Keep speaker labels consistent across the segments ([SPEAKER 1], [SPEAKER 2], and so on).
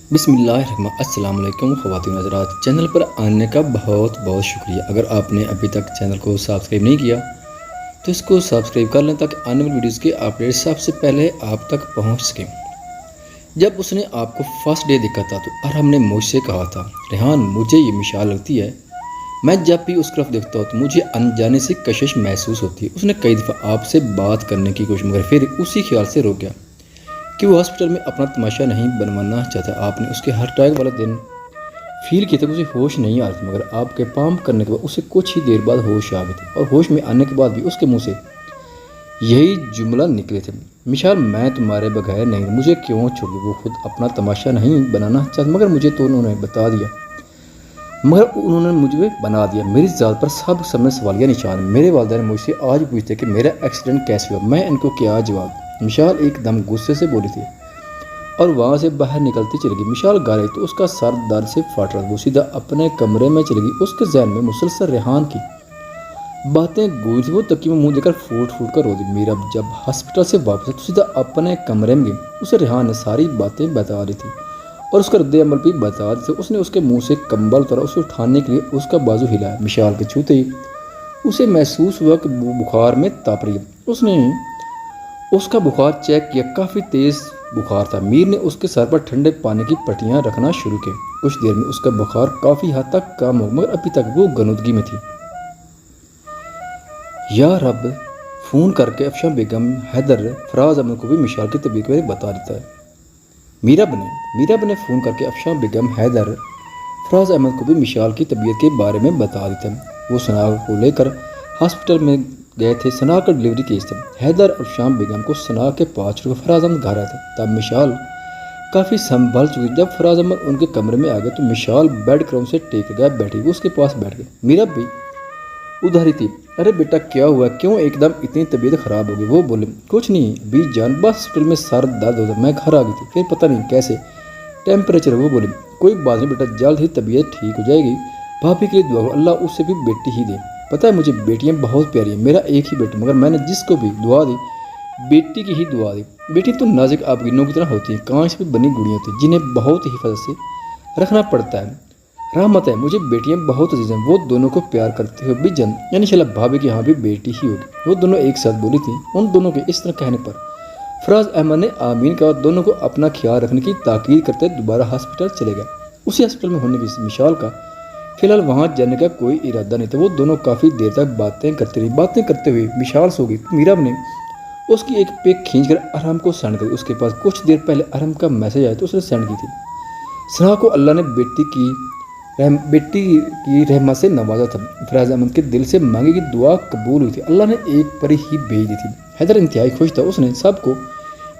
[SPEAKER 1] अस्सलाम वालेकुम ख़वातीन हज़रात, चैनल पर आने का बहुत बहुत शुक्रिया। अगर आपने अभी तक चैनल को सब्सक्राइब नहीं किया तो इसको सब्सक्राइब कर लें ताकि आने वाली वीडियोज़ के अपडेट सबसे पहले आप तक पहुंच सकें। जब उसने आपको फर्स्ट डे देखा था तो अरहम ने मुझसे कहा था, रेहान मुझे ये मिसाल लगती है, मैं जब भी उस तरफ देखता हूँ तो मुझे अनजाने से कशिश महसूस होती है। उसने कई दफ़ा आपसे बात करने की कोशिश मगर फिर उसी ख्याल से रोक गया कि वो हॉस्पिटल में अपना तमाशा नहीं बनवाना चाहता। आपने उसके हार्ट अटैक वाला दिन फील किया था, उसे होश नहीं आ रही थी, मगर आपके पाम करने के बाद उसे कुछ ही देर बाद होश आ गई थी और होश में आने के बाद भी उसके मुंह से यही जुमला निकले थे, मिशाल मैं तुम्हारे बगैर नहीं, मुझे क्यों छोड़ी। वो खुद अपना तमाशा नहीं बनाना चाहता मगर मुझे तो उन्होंने मुझे बना दिया। मेरी ज़ात पर सब समय सवालिया निशान। मेरे वालिदैन मुझसे आज पूछते कि मेरा एक्सीडेंट कैसे हुआ, मैं इनको क्या जवाब। मिशाल एकदम गुस्से से बोली थी और वहाँ से बाहर निकलती चली गई। मिशाल गा रही तो उसका सर दर्द से फट रहा। वो सीधा अपने कमरे में चली गई। उसके जहन में मुसलसल रेहान की बातें गूंज। वो तकिए में मुंह देकर फूट फूट कर रो दी। मीरा जब हॉस्पिटल से वापस आई तो सीधा अपने कमरे में गई। उसे रेहान ने सारी बातें बता रही थी और उसका रद्द अमल भी बता रही थी। उसने उसके मुंह से कंबल उतारा, उसे उठाने के लिए उसका बाजू हिलाया। मिशाल के छूते ही उसे महसूस हुआ कि वो बुखार में तप रही है। उसने उसका बुखार चेक किया, काफ़ी तेज़ बुखार था। मीर ने उसके सर पर ठंडे पानी की पट्टियाँ रखना शुरू की। कुछ देर में उसका बुखार काफ़ी हद तक कम हो मगर अभी तक वो गनुदगी में थी। या रब, फ़ोन करके अफशा बेगम, हैदर, फराज अहमद को भी मिशाल की तबीयत के बारे में बता देता है। मीरा ने फ़ोन करके अफशा बेगम, हैदर, फराज अहमद को भी मिशाल की तबीयत के बारे में बता देता है। वो सना को लेकर हॉस्पिटल में गए थे। सना का डिलीवरी केस था। हैदर और शाम बेगम को सना के पास छोड़कर फराज अहमद घर आया था। तब मिशाल काफ़ी संभल चुकी। जब फराज अहमद उनके कमरे में आ गए तो मिशाल बेड क्रम से टेक गया बैठी। वो उसके पास बैठ गई। मीरा भी उधर ही थी। अरे बेटा क्या हुआ, क्यों एकदम इतनी तबीयत ख़राब हो गई। वो बोले कुछ नहीं बीच जान, बस हॉस्पिटल में सर दर्द होता, मैं घर आ गई थी, फिर पता नहीं कैसे टेम्परेचर। वो बोले कोई बात नहीं बेटा, जल्द ही तबीयत ठीक हो जाएगी। भाभी के लिए दुआ करो, अल्लाह उससे भी बेटी ही दे। पता है मुझे बेटियां बहुत प्यारी हैं, मेरा एक ही बेटी, मगर मैंने जिसको भी दुआ दी बेटी की ही दुआ दी। बेटी तो नाजुक आपगिनों की तरह होती है, कांच पर बनी गुड़ियाँ होती हैं जिन्हें बहुत हिफाजत से रखना पड़ता है। रहमत है, मुझे बेटियां बहुत अजीज हैं। वो दोनों को प्यार करते हुए भी यानी इंशाल्लाह भाभी के यहाँ भी बेटी ही होगी। वो दोनों एक साथ बोली थी। उन दोनों के इस तरह कहने पर फराज अहमद ने आमीन कहा और दोनों को अपना ख्याल रखने की ताकीद करते दोबारा हॉस्पिटल चले गए। उसी हॉस्पिटल में होने की मिशाल का फिलहाल वहाँ जाने का कोई इरादा नहीं था। वो दोनों काफ़ी देर तक बातें करती रही। बातें करते हुए मिशाल सो गई। मीरा ने उसकी एक पिक खींचकर अरहम को सेंड करी। उसके पास कुछ देर पहले अरहम का मैसेज आया तो उसने सेंड की थी। सना को अल्लाह ने बेटी की रहमत से नवाजा था। फराज अहमद के दिल से मांगी की दुआ कबूल हुई थी। अल्लाह ने एक परी ही भेज दी थी। हैदर इंतहाई खुश था। उसने सबको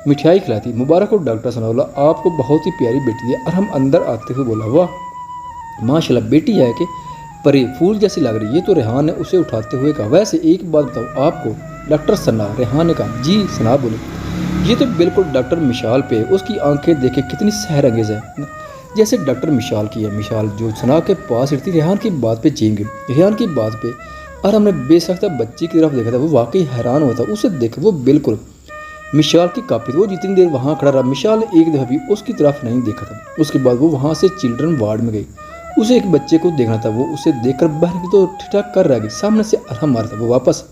[SPEAKER 1] मिठाई खिलाई थी। मुबारक हो डॉक्टर सनाउल्लाह, आपको बहुत ही प्यारी बेटी दी। अरहम अंदर आते हुए बोला, वाह माशाल्लाह, बेटी है कि परी फूल जैसी लग रही है। ये तो रेहान ने उसे उठाते हुए कहा। वैसे एक बात बताओ आपको डॉक्टर सना, रेहान ने कहा। जी सना बोले, ये तो बिल्कुल डॉक्टर मिशाल पे। उसकी आंखें देखे कितनी सहर अंगेज है, जैसे डॉक्टर मिशाल की है। मिशाल जो सना के पास रहती रेहान की बात पे चीन गई। रेहान की बात पे और हमने बेसख्ता बच्ची की तरफ देखा था। वो वाकई हैरान हुआ था। उसे देख वो बिल्कुल मिशाल की कापी थी। वो जितनी देर वहाँ खड़ा रहा मिशाल ने एक दफ़ा भी उसकी तरफ नहीं देखा था। उसके बाद वो वहाँ से चिल्ड्रन वार्ड में गई। उसे एक बच्चे को देखना था। वो उसे देखकर बाहर की तो ठिठक कर रह गई। सामने से अरहम मारा था। वो वापस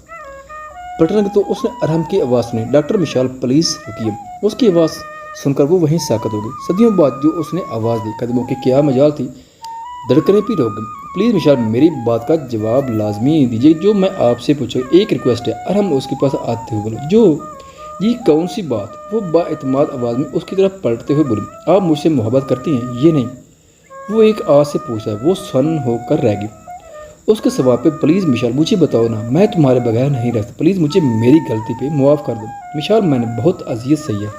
[SPEAKER 1] पलटने तो उसने अरहम की आवाज़ सुनी, डॉक्टर मिशाल प्लीज़ रुकिए। उसकी आवाज़ सुनकर वो वहीं साकत हो गई। सदियों बाद जो उसने आवाज़ दी, कदमों की क्या मजाल थी, धड़कने भी रोक गई। प्लीज़ मिशाल मेरी बात का जवाब लाजमी दीजिए, जो मैं आपसे पूछूँ एक रिक्वेस्ट है। अरहम उसके पास आते हुए बोले, जो ये कौन सी बात। वो बाएतमाद आवाज़ में उसकी तरफ पलटते हुए बोली, आप मुझसे मोहब्बत करती हैं। ये नहीं, वो एक आस से पूछा। वो सन होकर रह गई। उसके सवाल पे प्लीज़ मिशाल मुझे बताओ ना, मैं तुम्हारे बगैर नहीं रहता, प्लीज़ मुझे मेरी गलती पे मुआफ़ कर दो। मिशाल मैंने बहुत अजियत सही है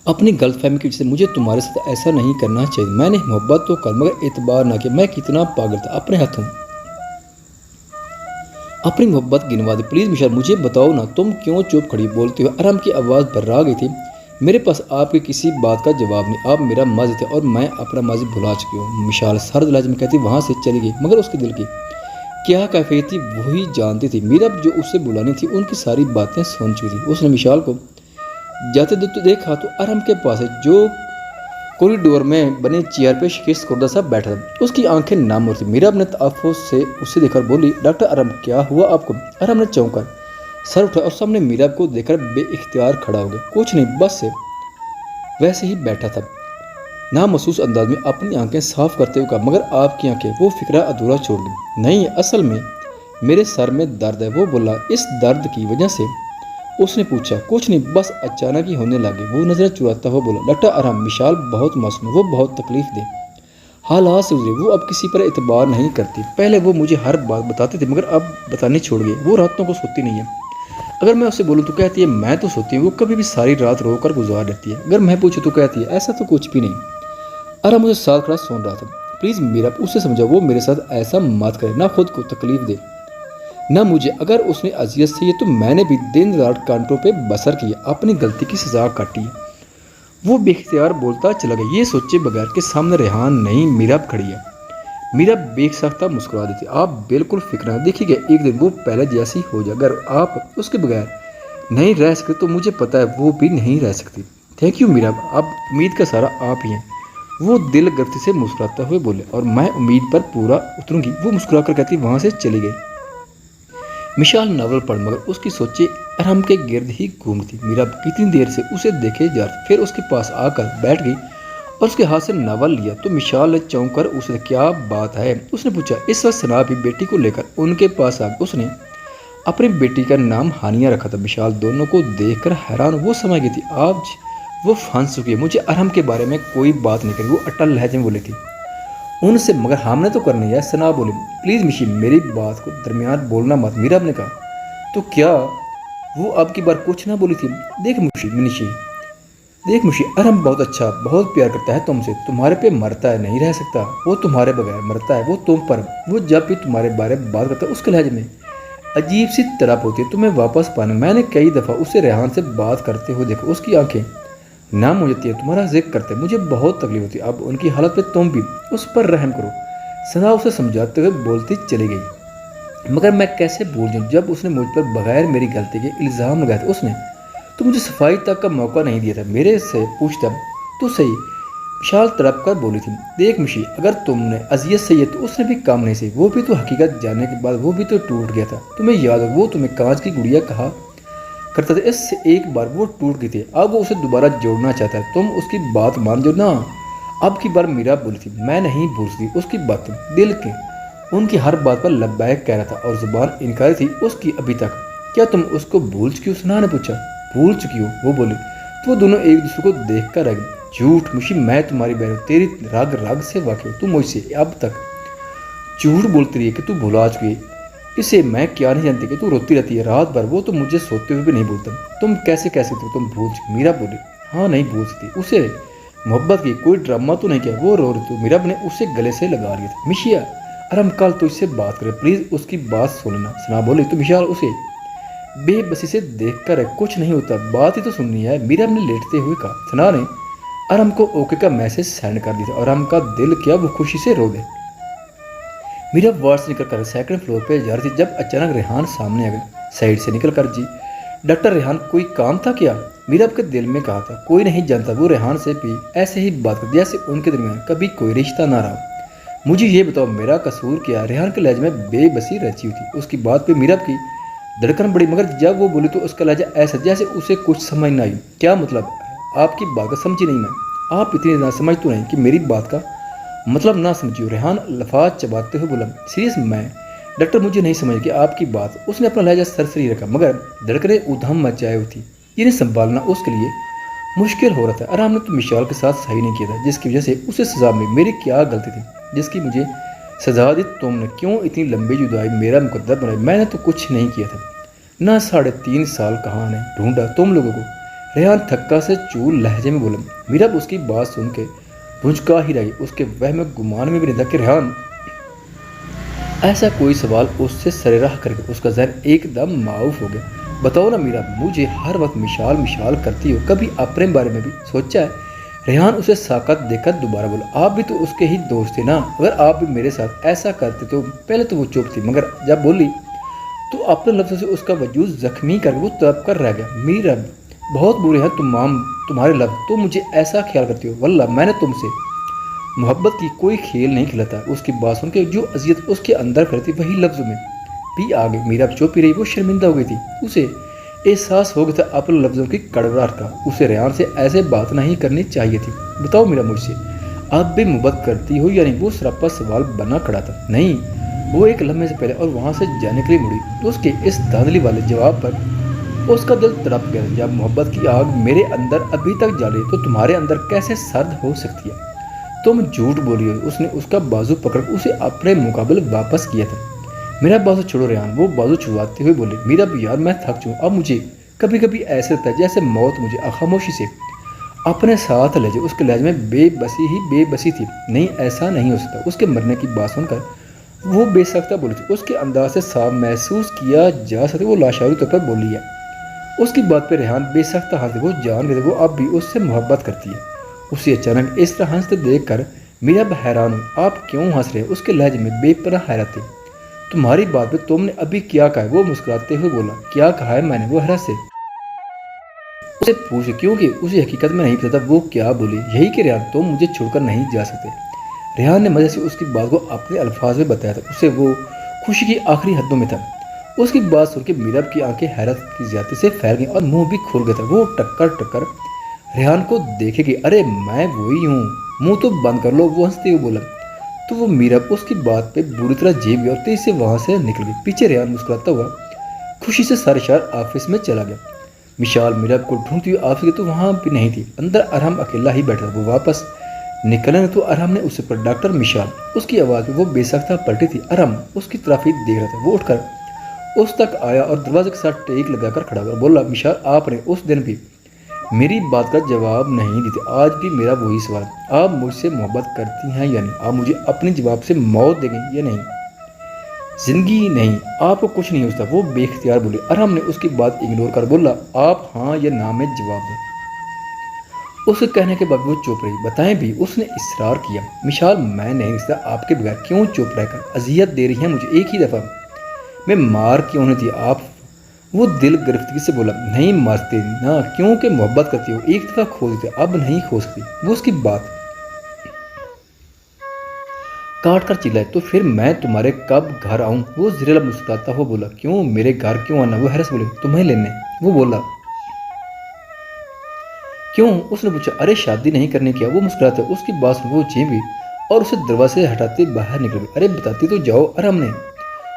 [SPEAKER 1] अपनी गलतफहमी की वजह से, मुझे तुम्हारे साथ ऐसा नहीं करना चाहिए। मैंने मोहब्बत तो कर मगर एतबार ना किया। मैं कितना पागल था, अपने हाथों अपनी मोहब्बत गिनवा दी। प्लीज़ मिशाल मुझे बताओ ना, तुम क्यों चुप खड़ी। बोलते हुए अरहम की आवाज़ भर्रा गई थी। मेरे पास आपकी किसी बात का जवाब नहीं। आप मेरा माजी थे और मैं अपना माजी भुला चुकी हूँ। मिशाल सर्द लहजे में कहती वहाँ से चली गई। मगर उसके दिल की क्या कैफियत थी वही जानती थी। मीरा जो उससे बुलानी थी उनकी सारी बातें सुन चुकी थी। उसने मिशाल को जाते देखा तो अरहम के पास है, जो कॉरिडोर में बनी चेयर पे शिकीस्त कुर्दा साहब बैठा था। उसकी आंखें नामोर थी। मीरा ने तअफ्फुज़ से उसे देखकर बोली, डॉक्टर अरम क्या हुआ आपको? अरम ने चौंक कर सर उठा और सामने मीरा को देखकर बेइख्तियार खड़ा हो गया। कुछ नहीं, बस वैसे ही बैठा था। नामहसूस अंदाज में अपनी आंखें साफ करते हुए कहा, मगर आपकी आंखें? वो फिक्रा अधूरा छोड़ गई। नहीं, असल में मेरे सर में दर्द है, वो बोला। इस दर्द की वजह से? उसने पूछा। कुछ नहीं, बस अचानक ही होने लगी। वो नजर चुराता हुआ बोला, डॉक्टर अरहम, मिशाल बहुत मासूम है, वो बहुत तकलीफ दे हालात से गुजरी। वो अब किसी पर एतबार नहीं करती। पहले वो मुझे हर बात बताते थे, मगर अब बताने छोड़ गई। वो रातों को सोती नहीं है। अगर मैं उससे बोलूँ तो कहती है मैं तो सोती हूँ। वो कभी भी सारी रात रोकर गुजार देती है। अगर मैं पूछूँ तो कहती है ऐसा तो कुछ भी नहीं। अरहम मुझे साथ खड़ा सुन रहा था। प्लीज़ मीरा, उससे समझाओ वो मेरे साथ ऐसा मत करे, ना खुद को तकलीफ दे ना मुझे। अगर उसने अजियत से, ये तो मैंने भी दिन रात कांटों पे बसर किया, अपनी गलती की सजा काटी है। वो बेख्तियार बोलता चला गया, ये सोचे बगैर कि सामने रेहान नहीं मीरा खड़ी है। मीरा बेसाख्ता मुस्कुरा देती, आप बिल्कुल फिक्र न देखिएगा, एक दिन वो पहले जैसी हो जाए। अगर आप उसके बगैर नहीं रह सकते तो मुझे पता है वो भी नहीं रह सकती। थैंक यू मीरा, अब उम्मीद का सारा आप ही हैं। वो दिल गर्ती से मुस्कुराते हुए बोले, और मैं उम्मीद पर पूरा उतरूंगी। वो मुस्कुराकर कहती वहाँ से चली गई। मिशाल नावल पढ़ मगर उसकी सोचे अरहम के गिर्द ही घूमती। मीरा कितनी देर से उसे देखे जा रही, फिर उसके पास आकर बैठ गई और उसके हाथ से नावल लिया तो मिशाल ने चौंक कर उसने, क्या बात है? उसने पूछा। इस वक्त सना भी बेटी को लेकर उनके पास आ गई। उसने अपनी बेटी का नाम हानिया रखा था। मिशाल दोनों को देखकर हैरान, वो समझ गई थी आज वो फंस चुकी है। मुझे अरहम के बारे में कोई बात नहीं करी, वो अटल लहजे में बोली थी उनसे, मगर हमने तो करनी है। सना बोली, प्लीज़ मिशी, मेरी बात को दरमियान बोलना मत। मीरा ने कहा, तो क्या वो अब की बार कुछ ना बोली थी? देख मुशी, अरहम बहुत अच्छा, बहुत प्यार करता है तुमसे, तुम्हारे पे मरता है, नहीं रह सकता। वो तुम्हारे बगैर मरता है, वो तुम पर। वो जब भी तुम्हारे बारे में बात करता है उसके लहजे में अजीब सी तड़प होती है तुम्हें वापस पाने। मैंने कई दफ़ा उसे रेहान से बात करते हुए देखा, उसकी आंखें नाम हो जाती है, तुम्हारा जिक्र करते, मुझे बहुत तकलीफ होती है। अब उनकी हालत पे तुम भी उस पर रहम करो। सना उसे समझाते हुए बोलती चली गई, मगर मैं कैसे भूल जाऊँ जब उसने मुझ पर बगैर मेरी गलती के इल्ज़ाम लगाए थे। उसने तो मुझे सफाई तक का मौका नहीं दिया था। मेरे से पूछता तो सही। विशाल तड़प कर बोली थी, देख मुशी, अगर तुमने अजियत सही है तो उसने भी काम नहीं सही। वो भी तो हकीकत जानने के बाद वो भी तो टूट गया था। तुम्हें याद हो वो तुम्हें कांच की गुड़िया कहा करता था, इससे एक बार वो टूट गई थी, अब वो उसे दोबारा जोड़ना चाहता है। तुम उसकी बात मान जाओ ना। अब की बार मीरा बोली थी, मैं नहीं भूल सकती उसकी बात। दिल के उनकी हर बात पर लब्बैक कह रहा था और जुबान इनकारी थी उसकी अभी तक। क्या तुम उसको भूल चुकी हो? सना ने पूछा। भूल चुकी हो? वो बोली। तो वो दोनों एक दूसरे को देख कर रह गए। झूठ मुशी, मैं तुम्हारी बहन हूँ, तेरी राग राग से वाकिफ हूँ। तुम मुझसे अब तक झूठ बोलती रही है कि तू भुला चुकी है। इसे मैं क्या नहीं जानती कि तू रोती रहती है रात भर। वो तो मुझे सोते हुए भी नहीं भूलता। तुम कैसे तुम भूल चुकी? मीरा बोली, हाँ नहीं भूल सकती। उसे मोहब्बत की कोई ड्रामा तो नहीं किया। वो रो रही थी, मीरा ने उसे गले से लगा लिया था। मिशिया, अरे हम कल तो इससे बात करें, प्लीज़ उसकी बात सुनना। सना बोली। तो मिशाल उसे बेबसी से देख कर कुछ नहीं होता, बात ही तो सुननी है, मीरा ने लेटते हुए कहा। सना ने अरम को ओके का मैसेज सेंड कर दिया था और अरम का दिल किया वो खुशी से रो दे। मीरा वार्ड से निकलकर सेकंड फ्लोर पे जा रही थी जब अचानक रेहान सामने आ गई। साइड से निकलकर, जी डॉक्टर रेहान, कोई काम था क्या? मीरा के दिल में कहा था, कोई नहीं जानता। वो रेहान से भी ऐसे ही बात कर जैसे उनके दरमियान कभी कोई रिश्ता ना रहा। मुझे ये बताओ मेरा कसूर क्या? रेहान के लहजे में बेबसी रची हुई थी। उसकी बात पे मीरा की धड़कन बढ़ी, मगर जब वो बोली तो उसका लहजा ऐसा जैसे उसे कुछ समझ ना आई। क्या मतलब? आपकी बात का समझी नहीं मैं। आप इतनी ना समझ तो नहीं कि मेरी बात का मतलब ना समझियो। रेहान लफाज चबाते हुए बोला, सीरियस मैं डॉक्टर, मुझे नहीं समझ कि आपकी बात। उसने अपना लहजा सरसरी रखा, मगर धड़कने उधम मचाए हुई थी। इन्हें संभालना उसके लिए मुश्किल हो रहा था। आराम ने तो मिशाल के साथ सही नहीं किया था, जिसकी वजह से उसे सजा मिली। मेरी क्या गलती थी जिसकी मुझे सजा दी? तुमने क्यों इतनी लंबी जुदाई मेरा मुकद्दर बनाई? मैंने तो कुछ नहीं किया था ना। 3.5 साल कहाँ ने ढूंढा तुम लोगों को। रेहान थक्का से चूल लहजे में बोला। मीरा उसकी बात सुन के भुंचका ही रही। उसके वह में गुमान में भी नहीं था कि रेहान ऐसा कोई सवाल उससे सरेराह करके उसका जहर एकदम माऊफ हो गया। बताओ ना मीरा, मुझे हर वक्त मिशाल मिशाल करती हो, कभी अपने बारे में भी सोचा है? रेहान उसे साकत देखकर दोबारा बोला, आप भी तो उसके ही दोस्त थे ना। अगर आप भी मेरे साथ ऐसा करते तो पहले तो वो चुप थी, मगर जब बोली तो अपने लफ्ज़ों से उसका वजूद जख्मी करके वो तड़प कर रह गया। मीरा बहुत बुरे हैं तमाम तुम्हारे लफ्ज़, तुम मुझे ऐसा ख्याल करती हो, वल्लाह मैंने तुमसे मोहब्बत की कोई खेल नहीं खिलाता। उसकी बात सुन के जो अजियत उसके अंदर करती वही लफ्ज़ों में भी आ गई। मीरा चुप ही रही, वो शर्मिंदा हो गई थी। उसे एहसास हो गया था अपने लफ्ज़ों की कड़वाहट का। उसे रेहान से ऐसे बात नहीं करनी चाहिए थी। बताओ मीरा, मुझसे आप भी मोहब्बत करती हो या नहीं? वो सरापा सवाल बना खड़ा था। नहीं, वो एक लम्हे से पहले और वहाँ से जाने के लिए मुड़ी। उसके इस धांधली वाले जवाब पर उसका दिल तड़प गया। जब मोहब्बत की आग मेरे अंदर अभी तक जल रही तो तुम्हारे अंदर कैसे सर्द हो सकती है? तुम झूठ बोली हो। उसने उसका बाजू पकड़ उसे अपने मुकाबले वापस किया था। मेरा बाजू छोड़ो रेहान, वो बाजू छुड़वाते हुए बोले। मेरा भी यार, मैं थक चुका। अब मुझे कभी कभी ऐसे लगता है जैसे मौत मुझे खामोशी से अपने साथ ले जाए। उसके लहजे में बेबसी ही बेबसी थी। नहीं, ऐसा नहीं हो सकता। उसके मरने की बात सुनकर वो बेसख्ता बोली थी। उसके अंदाज से साफ महसूस किया जा सकता वो लाशारी तौर पर बोली है। उसकी बात पर रेहान बेसख्ता हंस। वो जान गए वो अब भी उससे मोहब्बत करती है। उसे अचानक इस तरह हंसते देखकर मीरा हैरान हुई। आप क्यों हंस रहे? उसके लहजे में बेपनाह हैरत थी। तुम्हारी बात पे तुमने अभी क्या कहा है? वो मुस्कुराते हुए बोला। क्या कहा है मैंने? वो हैरत से उसे पूछे, क्योंकि उसे हकीकत में नहीं पता था वो क्या बोली। यही कि रेहान, तुम मुझे छोड़कर नहीं जा सकते। रेहान ने मजे से उसकी बात को अपने अल्फाज में बताया था। उसे वो खुशी की आखिरी हदों में था। उसकी बात सुन के मीरा की आंखें हैरत की ज्यादा से फैल गई और मुंह भी खुल गया था। वो टक्कर टक्कर रेहान को देखेगी। अरे मैं वही हूँ, मुंह तो बंद कर लो। वो हंसते हुए बोला। तो वो मीरा उसकी बात पे बुरी तरह जेब गया और तेज से वहां से निकल गई। पीछे रेहान मुस्कुराता हुआ खुशी से सारे शहर ऑफिस में चला गया। विशाल मीरा को ढूंढती हुई ऑफिस तो वहां भी नहीं थी। अंदर आराम अकेला ही बैठा था। वो वापस निकलने तो आराम ने उसे पर डॉक्टर मिशाल। उसकी आवाज़ में वो बेसख्ता पलटी थी। आराम उसकी तरफ ही देख रहा था। वो उठकर उस तक आया और दरवाजे के साथ टेक लगाकर खड़ा हुआ। बोला, मिशाल, आपने उस दिन भी मेरी बात का जवाब नहीं देते। आज भी मेरा वही सवाल, आप मुझसे मोहब्बत करती हैं या नहीं? आप मुझे अपने जवाब से मौत देंगे या नहीं? जिंदगी नहीं, आपको कुछ नहीं होता। वो बेख्तियार बोले। अरहम ने उसकी बात इग्नोर कर बोला, आप हाँ या ना में जवाब दें। उसके कहने के बाद वो चुप रही। बताएं भी, उसने इसरार किया। मिशाल, मैं नहीं रिश्ता आपके बगैर। क्यों चुप रहकर अजियत दे रही हैं मुझे? एक ही दफ़ा मैं मार क्यों नहीं थी आप? वो दिल गिरफ्तगी से बोला। नहीं मारते ना, क्योंकि मोहब्बत करती हो। एक दफ़ा खो देते, अब नहीं खो सकती। वो उसकी बात काट कर चिल्लाए। तो फिर मैं तुम्हारे कब घर आऊं? वो जिरेला मुस्कुराता हुआ बोला। क्यों मेरे घर क्यों आना? वो हैरस बोले। तुम्हें लेने। वो बोला। क्यों? उसने पूछा। अरे शादी नहीं करने क्या? वो मुस्कुराते। उसकी बात सुन वो चीं गई और उसे दरवाजे से हटाते बाहर निकल गई। अरे बताती तो जाओ। अरे हमने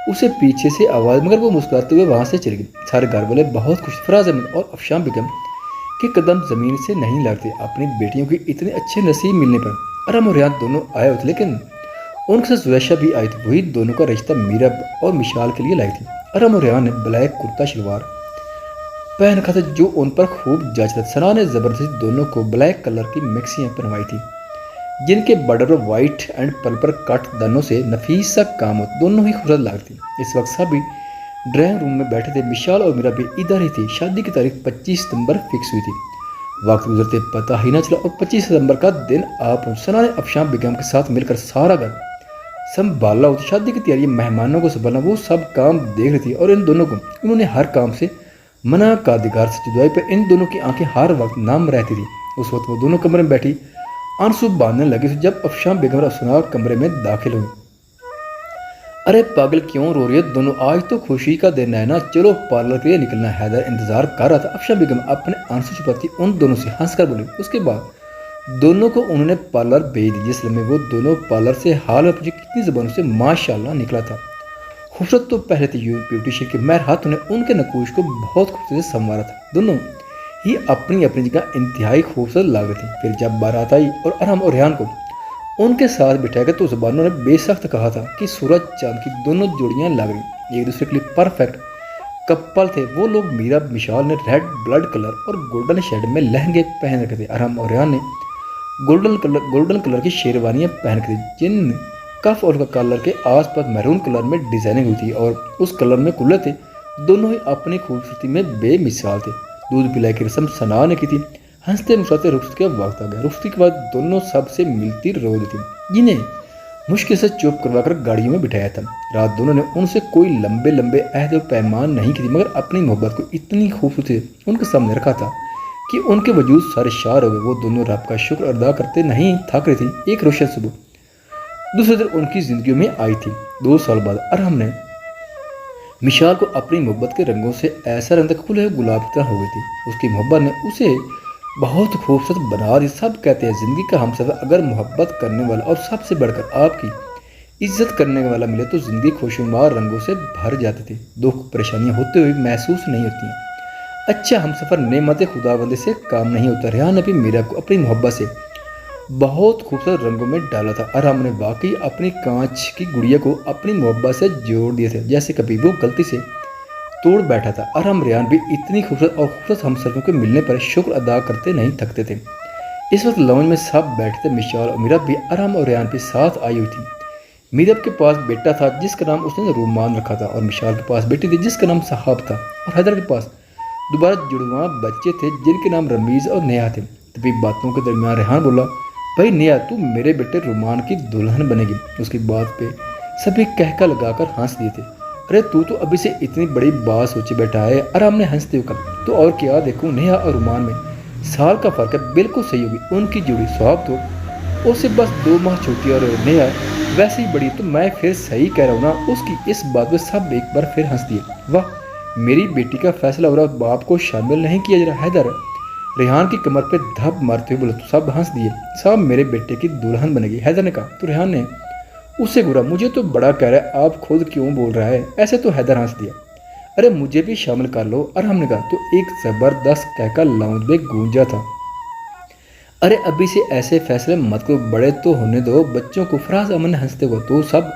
[SPEAKER 1] उसे पीछे से आवाज़, मगर वो मुस्कुराते हुए वहां से चली गई। सारे घर वाले बहुत खुश। फराज अहमद और अफशान बेगम के कदम जमीन से नहीं लगते अपनी बेटियों की इतने अच्छे नसीब मिलने पर। अरम और रियान दोनों आए होते, लेकिन उनके साथ जुलैशा भी आई थी। वही दोनों का रिश्ता मीरा और मिशाल के लिए लाई थी। अरम और रियान ने ब्लैक कुर्ता शलवार पहन रखा था जो उन पर खूब जचता था। सना ने जबरदस्ती दोनों को ब्लैक कलर की मैक्सियाँ पहनवाई थी जिनके बॉर्डर पर व्हाइट एंड पर्पल कट दानों से नफीस सा काम होता। दोनों ही खूबसूरत लगती। इस वक्त सभी ड्राइंग रूम में बैठे थे। मिशाल और मीरा भी इधर ही थी। शादी की तारीख 25 सितंबर फिक्स हुई थी। वक्त गुजरते पता ही न चला और 25 सितंबर का दिन आप सना ने अफशान बेगम के साथ मिलकर सारा घर संभाला होती। शादी की तैयारी, मेहमानों को संभालना, वो सब काम देख रही थी और इन दोनों को उन्होंने हर काम से मना का अधिकार से जुदाई पर इन दोनों की आंखें हर वक्त नाम रहती थी। उस वक्त वो दोनों कमरे में बैठी आंसू बांधने लगी थी जब अफशान बेगम और सुना कमरे में दाखिल हुई। अरे पागल, क्यों रो रही है दोनों? आज तो खुशी का दिन है ना, चलो पार्लर के लिए निकलना। हैदर इंतजार कर रहा था। अफशान बेगम अपने आंसू छुपाती उन दोनों से हंसकर बोली। उसके बाद दोनों को उन्होंने पार्लर भेज दिया। जिस लम्हे वो दोनों पार्लर से हाल में पूछे कितनी ज़बानों से माशाल्लाह निकला था। खूबसूरत तो पहले थे ब्यूटिशियन के महर हाथों ने उनके नकूश को बहुत खूबसूरत से संवारा था। दोनों ही अपनी अपनी जगह इंतहाई खूबसूरत लग रही थी। फिर जब बारात आई और अरहम और रेहान को उनके साथ बिठाकर तो ज़बानों ने बेसख्त कहा था कि सूरज चांद की दोनों जोड़ियां लग रही, एक दूसरे के लिए परफेक्ट कपल थे। वो लोग मीरा मिशाल ने रेड ब्लड कलर और गोल्डन शेड में लहंगे पहन रखे थे। अरहम और रेहान ने गोल्डन कलर की शेरवानियां पहन रखी थी जिन कफ और कलर के आसपास मैरून कलर में डिजाइनिंग हुई थी और उस कलर में कुल्ले थे। दोनों ही अपनी खूबसूरती में बेमिसाल थे। दूध पिलाई की रस्म सना ने की थी। हंसते मुस्कुराते रुखसत का वक्त आ गया। रुखसती के बाद दोनों सबसे मिलती रो दी थी, जिन्हें मुश्किल से चुप करवाकर गाड़ियों में बिठाया था। रात दोनों ने उनसे कोई लंबे लंबे अहद और पैमान नहीं की थी, मगर अपनी मोहब्बत को इतनी खूबसूरती उनके सामने रखा था कि उनके वजूद सारे शार हो गए। वो दोनों रब का शुक्र अदा करते नहीं थक रही थी। एक रोशन सुबह दूसरे दिन उनकी ज़िंदगी में आई थी। 2 साल बाद अरहम ने मिशाल को अपनी मोहब्बत के रंगों से ऐसा रंग तक खुले गुलाब की तरह हो गई थी। उसकी मोहब्बत ने उसे बहुत खूबसूरत बना दी। सब कहते हैं ज़िंदगी का हमसफ़र अगर मोहब्बत करने वाला और सबसे बढ़कर आपकी इज्जत करने वाला मिले तो ज़िंदगी खुशनुमा रंगों से भर जाती थी। दुख परेशानियां होते हुए महसूस नहीं होती हैं। अच्छा हमसफ़र नेमत खुदाबंदी से काम नहीं होता। रेहान ने भी मीरा को अपनी मोहब्बत से बहुत खूबसूरत रंगों में डाला था और हमने वाकई अपनी कांच की गुड़िया को अपनी मोहब्बत से जोड़ दिए थे, जैसे कभी वो गलती से तोड़ बैठा था। और हम रेहान भी इतनी खूबसूरत और खूबसूरत हमसफ़रों के मिलने पर शुक्र अदा करते नहीं थकते थे। इस वक्त लॉन्ज में सब बैठे थे। मिशाल और मीरा भी अरहम और रेहान के साथ आई हुई थी। मीरा के पास बेटा था जिसका नाम उसने रुमान रखा था और मिशाल के पास बेटी थी जिसका नाम सहाब था और हैदर के पास दोबारा जुड़वा बच्चे थे जिनके नाम रमीज़ और नेहा थे। तभी बातों के दरमियान रेहान बोला, भाई नेहा तू मेरे बेटे रुमान की दुल्हन बनेगी। उसकी बात पे सभी कहका लगाकर हंस दिए थे। अरे तू तो अभी से इतनी बड़ी बात सोचे बैठा है। और हमने हंसते हुए कहा, तो और क्या देखूं, नेहा और रुमान में साल का फ़र्क है, बिल्कुल सही होगी उनकी जोड़ी। सहाब तो उससे बस 2 माह छोटी और नेहा वैसे ही बड़ी। तो मैं फिर सही कह रहा हूँ ना। उसकी इस बात पर सब एक बार फिर हंस दिए। वाह मेरी बेटी का फैसला हो रहा, बाप को शामिल नहीं किया जा रहा। हैदर रेहान की कमर पे धप मारते हुए बोला। तो सब हंस दिए। साहब मेरे बेटे की दुल्हन बनेगी, हैदर ने कहा। तो रेहान ने उससे घूरा, मुझे तो बड़ा कह रहा है, आप खुद क्यों बोल रहा है ऐसे। तो हैदर हंस दिया, अरे मुझे भी शामिल कर लो। और हमने कहा। तो एक ज़बरदस्त कहका लाउंज में गूंजा था, अरे अभी से ऐसे फैसले मत करो, बड़े तो होने दो बच्चों को। फराज अमन ने हंसते हुए तो सब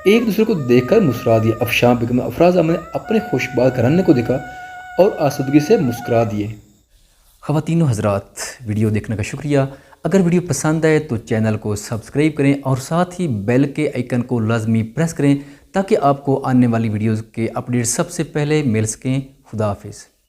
[SPEAKER 1] एक दूसरे को देखकर मुस्कुरा दिया। अफशान बेगम और फराज अमन ने अपने खुशबाज घराने को देखा और आसूदगी से मुस्कुरा दिए। ख़वातीन व हज़रात, वीडियो देखने का शुक्रिया। अगर वीडियो पसंद आए तो चैनल को सब्सक्राइब करें और साथ ही बेल के आइकन को लाजमी प्रेस करें ताकि आपको आने वाली वीडियोज़ के अपडेट सबसे पहले मिल सकें। खुदा हाफिज़।